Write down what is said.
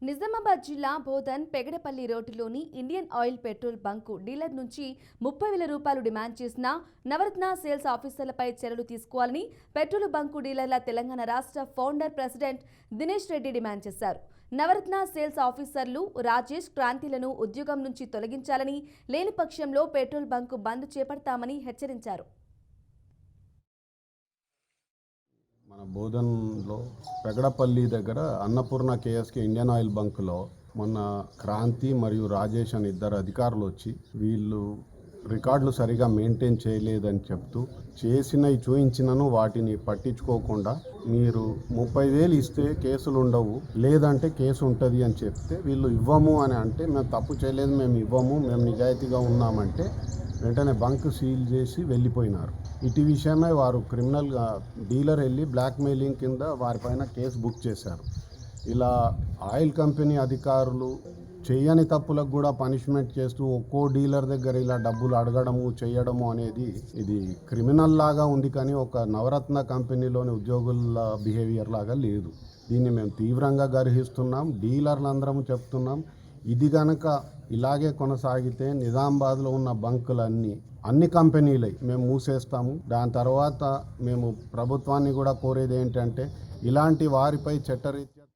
నిజామాబాద్ జిల్లా బోధన్ పెగడపల్లి రోడ్డులోని Indian Oil petrol bunk dealer నుంచి 30,000 రూపాయలు డిమాండ్ చేసిన నవరత్న సేల్స్ ఆఫీసర్లపై చర్యలు తీసుకోవాలని పెట్రోల్ బంకు డీలర్ల తెలంగాణ రాష్ట్ర founder president Dinesh Reddy demand చేశారు. నవరత్న సేల్స్ ఆఫీసర్లు రాజేష్ క్రాంతిలను ఉద్యోగం నుంచి తొలగించాలని, లేని పక్షంలో పెట్రోల్ బంకు బంద్ చేపడతామని హెచ్చరించారు. మన బోధన్లో పెగడపల్లి దగ్గర అన్నపూర్ణ కేఎస్కే ఇండియన్ ఆయిల్ బంకులో మొన్న క్రాంతి మరియు రాజేష్ అని ఇద్దరు అధికారులు వచ్చి వీళ్ళు రికార్డులు సరిగా మెయింటైన్ చేయలేదని చెప్తూ చేసినవి చూయించినను వాటిని పట్టించుకోకుండా మీరు 30,000 ఇస్తే కేసులు ఉండవు, లేదంటే కేసు ఉంటుంది అని చెప్తే వీళ్ళు ఇవ్వము అని అంటే మేము తప్పు చేయలేదు, మేము ఇవ్వము, మేము నిజాయితీగా ఉన్నామంటే వెంటనే బంక్ సీల్ చేసి వెళ్ళిపోయినారు. ఇటు విషయమై వారు క్రిమినల్గా డీలర్ వెళ్ళి బ్లాక్మెయిలింగ్ కింద వారిపైన కేసు బుక్ చేశారు. ఇలా ఆయిల్ కంపెనీ అధికారులు చేయని తప్పులకు కూడా పనిష్మెంట్ చేస్తూ ఒక్కో డీలర్ దగ్గర ఇలా డబ్బులు అడగడము చేయడము అనేది ఇది క్రిమినల్ లాగా ఉంది, కానీ ఒక నవరత్న కంపెనీలోని ఉద్యోగుల బిహేవియర్ లాగా లేదు. దీన్ని మేము తీవ్రంగా గర్హిస్తున్నాం. డీలర్లందరం చెప్తున్నాం, ఇది కనుక ఇలాగే కొనసాగితే నిజామాబాద్లో ఉన్న అన్ని కంపెనీలై మేము మూసేస్తాము. దాని తర్వాత మేము ప్రభుత్వాన్ని కూడా కోరేది ఏంటంటే ఇలాంటి వారిపై చట్టరీత్యా